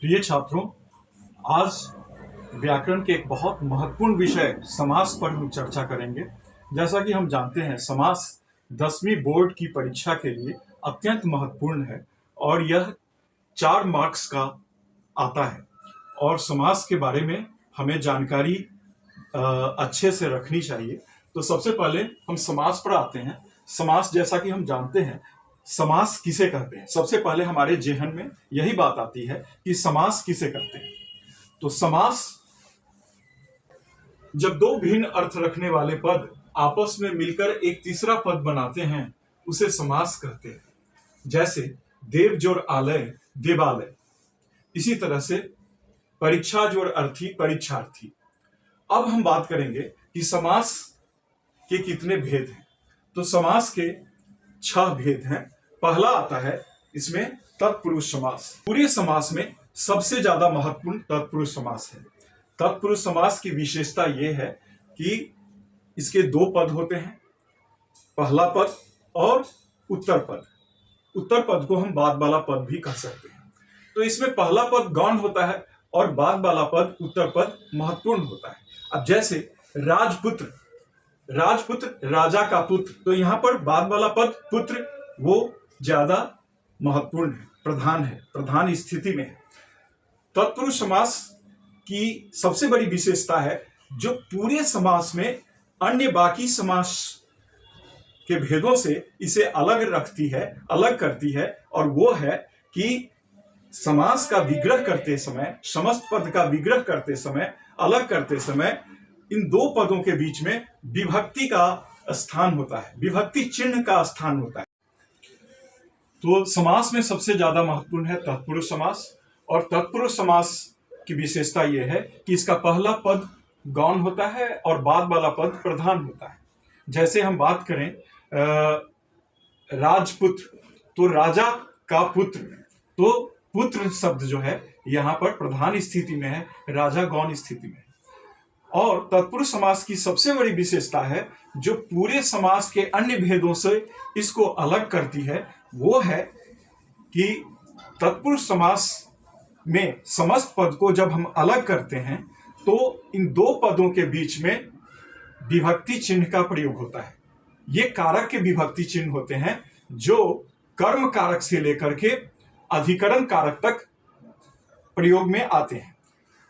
प्रिय छात्रों, आज व्याकरण के एक बहुत महत्वपूर्ण विषय समास पर हम चर्चा करेंगे। जैसा कि हम जानते हैं, समास 10वीं बोर्ड की परीक्षा के लिए अत्यंत महत्वपूर्ण है और यह 4 मार्क्स का आता है। और समास के बारे में हमें जानकारी अच्छे से रखनी चाहिए। तो सबसे पहले हम समास पर आते हैं। समास, जैसा कि हम जानते हैं, समास किसे कहते हैं। सबसे पहले हमारे जेहन में यही बात आती है कि समास किसे कहते हैं। तो समास जब दो भिन्न अर्थ रखने वाले पद आपस में मिलकर एक तीसरा पद बनाते हैं, उसे समास कहते हैं। जैसे देव जोर आलय, देवालय। इसी तरह से परीक्षा जोर अर्थी, परीक्षार्थी। अब हम बात करेंगे कि समास के कितने भेद हैं। तो समास के 6 भेद हैं। पहला आता है इसमें तत्पुरुष समास। पूरे समास में सबसे ज्यादा महत्वपूर्ण तत्पुरुष समास है। तत्पुरुष समास की विशेषता यह है कि इसके 2 पद होते हैं, पहला पद और उत्तर पद। उत्तर पद को हम बाद वाला पद भी कह सकते हैं। तो इसमें पहला पद गौण होता है और बाद वाला पद, उत्तर पद, महत्वपूर्ण होता है। अब जैसे राजपुत्र, राजपुत्र राजा का पुत्र, तो यहां पर बाद वाला पद पुत्र वो ज्यादा महत्वपूर्ण है, प्रधान स्थिति में है। तत्पुरुष समास की सबसे बड़ी विशेषता है जो पूरे समास में अन्य बाकी समास के भेदों से इसे अलग रखती है, अलग करती है, और वो है कि समास का विग्रह करते समय, समस्त पद का विग्रह करते समय, अलग करते समय इन 2 पदों के बीच में विभक्ति का स्थान होता है, विभक्ति चिन्ह का स्थान होता है। तो समास में सबसे ज्यादा महत्वपूर्ण है तत्पुरुष समास। और तत्पुरुष समास की विशेषता यह है कि इसका पहला पद गौण होता है और बाद वाला पद प्रधान होता है। जैसे हम बात करें राजपुत्र, तो राजा का पुत्र, तो पुत्र शब्द जो है यहां पर प्रधान स्थिति में है, राजा गौण स्थिति में है। और तत्पुरुष समास की सबसे बड़ी विशेषता है जो पूरे समास के अन्य भेदों से इसको अलग करती है, वो है कि तत्पुरुष समास में समस्त पद को जब हम अलग करते हैं तो इन 2 पदों के बीच में विभक्ति चिन्ह का प्रयोग होता है। ये कारक के विभक्ति चिन्ह होते हैं जो कर्म कारक से लेकर के अधिकरण कारक तक प्रयोग में आते हैं।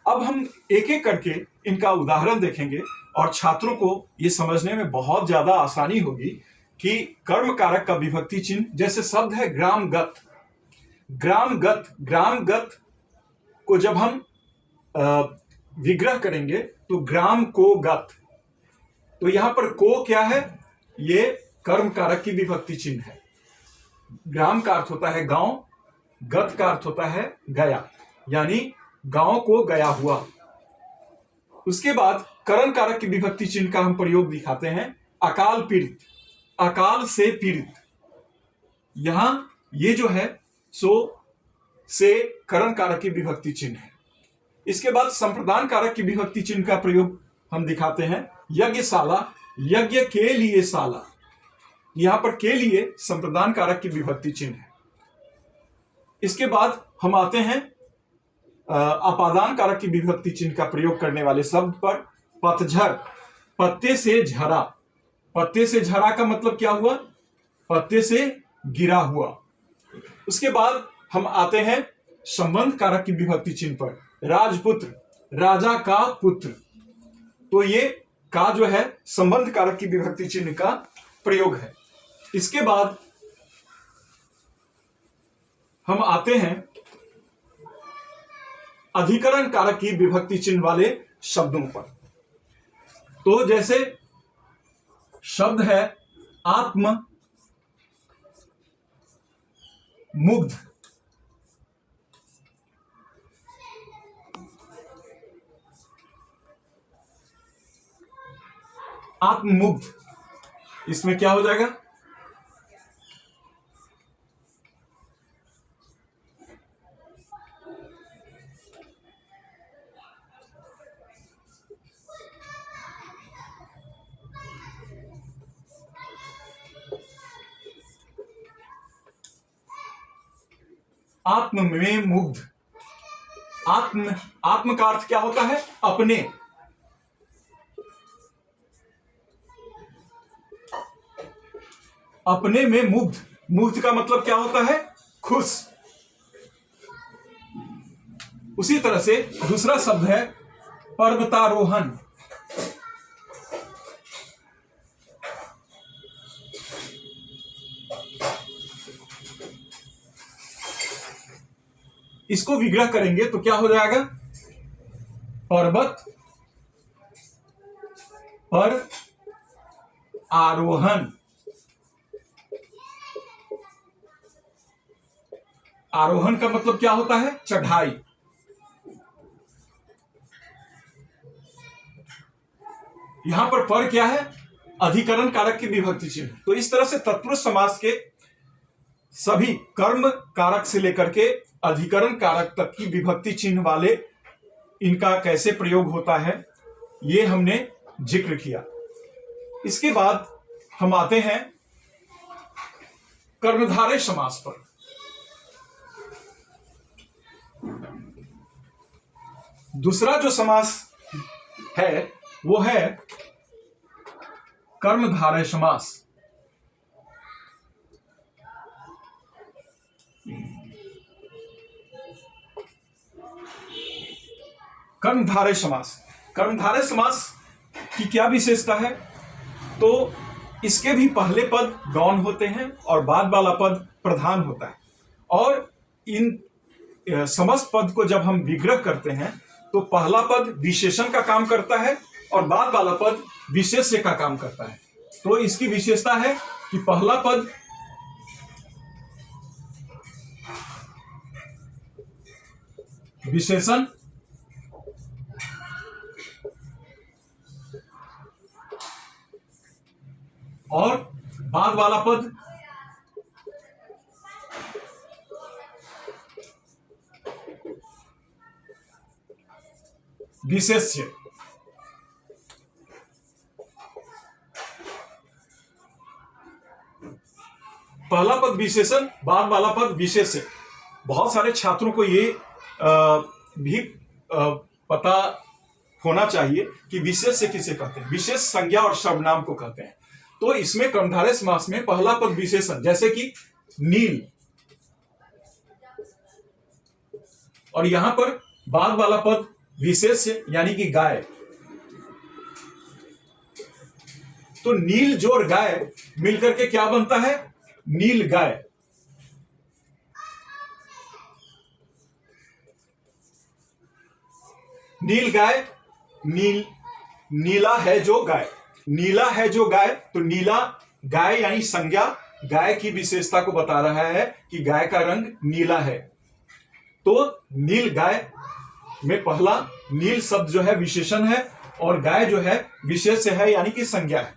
अब हम एक एक करके इनका उदाहरण देखेंगे और छात्रों को यह समझने में बहुत ज्यादा आसानी होगी कि कर्म कारक का विभक्ति चिन्ह, जैसे शब्द है ग्रामगत। ग्रामगत, ग्रामगत को जब हम विग्रह करेंगे तो ग्राम को गत, तो यहां पर को क्या है, ये कर्म कारक की विभक्ति चिन्ह है। ग्राम का अर्थ होता है गांव, गत का अर्थ होता है गया, यानी गांव को गया हुआ। उसके बाद करण कारक की विभक्ति चिन्ह का हम प्रयोग दिखाते हैं, अकाल पीड़ित, अकाल से पीड़ित। यहां ये जो है सो से करण कारक की विभक्ति चिन्ह है। इसके बाद संप्रदान कारक की विभक्ति चिन्ह का प्रयोग हम दिखाते हैं, यज्ञशाला, यज्ञ के लिए शाला। यहां पर के लिए संप्रदान कारक की विभक्ति चिन्ह है। इसके बाद हम आते हैं अपादान कारक की विभक्ति चिन्ह का प्रयोग करने वाले शब्द पर, पतझर, पत्ते से झरा। पत्ते से झरा का मतलब क्या हुआ, पत्ते से गिरा हुआ। उसके बाद हम आते हैं संबंध कारक की विभक्ति चिन्ह पर, राजपुत्र, राजा का पुत्र। तो ये का जो है संबंध कारक की विभक्ति चिन्ह का प्रयोग है। इसके बाद हम आते हैं अधिकरण कारक की विभक्ति चिन्ह वाले शब्दों पर। तो जैसे शब्द है आत्म मुग्ध, आत्ममुग्ध, इसमें क्या हो जाएगा, आत्म में मुग्ध। आत्म, आत्म का अर्थ क्या होता है? अपने। अपने में मुग्ध, मुग्ध का मतलब क्या होता है? खुश। उसी तरह से दूसरा शब्द है पर्वतारोहण। इसको विग्रह करेंगे तो क्या हो जाएगा? पर्वत पर आरोहण। आरोहण का मतलब क्या होता है? चढ़ाई। यहां पर क्या है? अधिकरण कारक की विभक्ति चिन्ह। तो इस तरह से तत्पुरुष समास के सभी कर्म कारक से लेकर के अधिकरण कारक तक की विभक्ति चिन्ह वाले इनका कैसे प्रयोग होता है, ये हमने जिक्र किया। इसके बाद हम आते हैं कर्मधारय समास पर। दूसरा जो समास है वो है कर्मधारय समास। कर्मधारय समास, कर्मधारय समास की क्या विशेषता है? तो इसके भी पहले पद गौण होते हैं और बाद वाला पद प्रधान होता है। और इन समस्त पद को जब हम विग्रह करते हैं तो पहला पद विशेषण का काम करता है और बाद वाला पद विशेष्य का काम करता है। तो इसकी विशेषता है कि पहला पद विशेषण और बाद वाला पद विशेष्य। पहला पद विशेषण, बाद वाला पद विशेष्य। बहुत सारे छात्रों को ये भी पता होना चाहिए कि विशेष्य किसे कहते हैं। विशेष संज्ञा और सर्वनाम को कहते हैं। तो इसमें कर्मधारय समास में पहला पद विशेषण, जैसे कि नील, और यहां पर बाद वाला पद विशेष्य यानी कि गाय। तो नील जोड़ गाय मिलकर के क्या बनता है? नील गाय। नील गाय, नीला है जो गाय, नीला है जो गाय। तो नीला गाय यानी संज्ञा गाय की विशेषता को बता रहा है कि गाय का रंग नीला है। तो नील गाय में पहला नील शब्द जो है विशेषण है और गाय जो है विशेष्य है यानी कि संज्ञा है।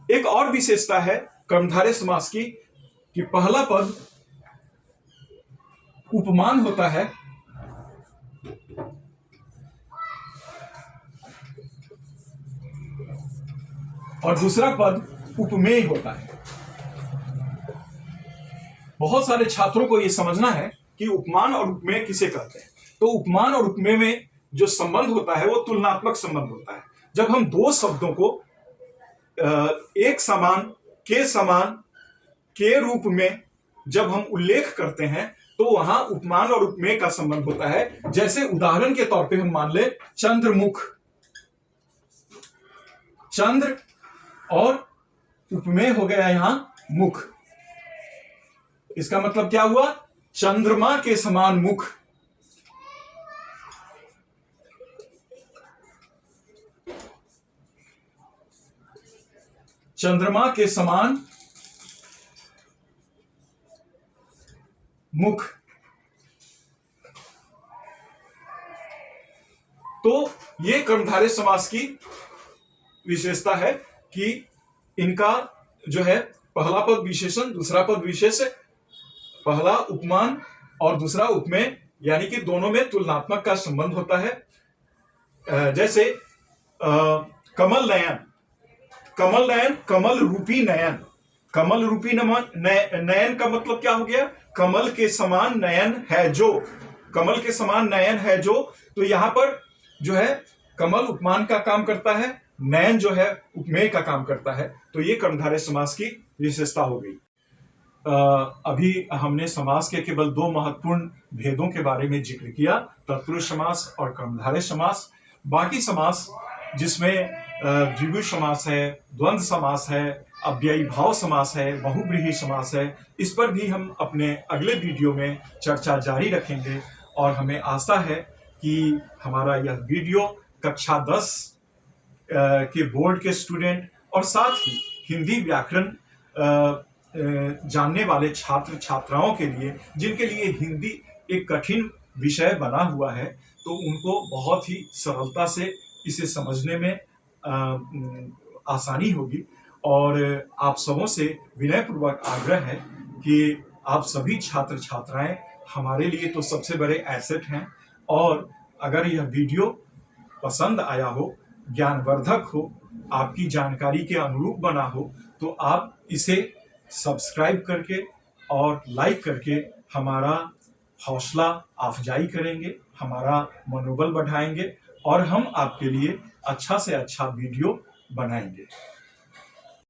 एक और विशेषता है कर्मधारय समास की कि पहला पद उपमान होता है और दूसरा पद उपमेय होता है। बहुत सारे छात्रों को यह समझना है कि उपमान और उपमेय किसे कहते हैं। तो उपमान और उपमेय में जो संबंध होता है वो तुलनात्मक संबंध होता है। जब हम दो शब्दों को एक समान के रूप में जब हम उल्लेख करते हैं तो वहां उपमान और उपमेय का संबंध होता है। जैसे उदाहरण के तौर पे हम मान ले चंद्रमुख, चंद्र और उपमेय हो गया यहां मुख। इसका मतलब क्या हुआ? चंद्रमा के समान मुख। चंद्रमा के समान मुख। तो ये कर्मधारय समास की विशेषता है कि इनका जो है पहला पद विशेषण, दूसरा पद विशेष्य, पहला उपमान और दूसरा उपमेय, यानी कि दोनों में तुलनात्मक का संबंध होता है। जैसे कमल नयन, कमल नयन, कमल रूपी नयन। कमल रूपी नयन का मतलब क्या हो गया? कमल के समान नयन है जो। कमल के समान नयन है जो, तो यहाँ पर जो है कमल उपमान का काम करता है, नयन जो है उपमेय का काम करता है। तो ये कर्मधारय समास की विशेषता हो गई। अभी हमने समास के केवल दो महत्वपूर्ण भेदों के बारे में जिक्र किया, तत्पुरुष समास और कर्मधारय समास। बाकी समास जिसमें द्विगु समास है, द्वंद्व समास है, अव्ययी भाव समास है, बहुव्रीहि समास है, इस पर भी हम अपने अगले वीडियो में चर्चा जारी रखेंगे। और हमें आशा है कि हमारा यह वीडियो कक्षा 10 के बोर्ड के स्टूडेंट और साथ ही हिंदी व्याकरण जानने वाले छात्र छात्राओं के लिए, जिनके लिए हिंदी एक कठिन विषय बना हुआ है, तो उनको बहुत ही सरलता से इसे समझने में आसानी होगी। और आप सबों से विनयपूर्वक आग्रह है कि आप सभी छात्र छात्राएं हमारे लिए तो सबसे बड़े एसेट हैं, और अगर यह वीडियो पसंद आया हो, ज्ञानवर्धक हो, आपकी जानकारी के अनुरूप बना हो, तो आप इसे सब्सक्राइब करके और लाइक करके हमारा हौसला अफजाई करेंगे, हमारा मनोबल बढ़ाएंगे, और हम आपके लिए अच्छा से अच्छा वीडियो बनाएंगे।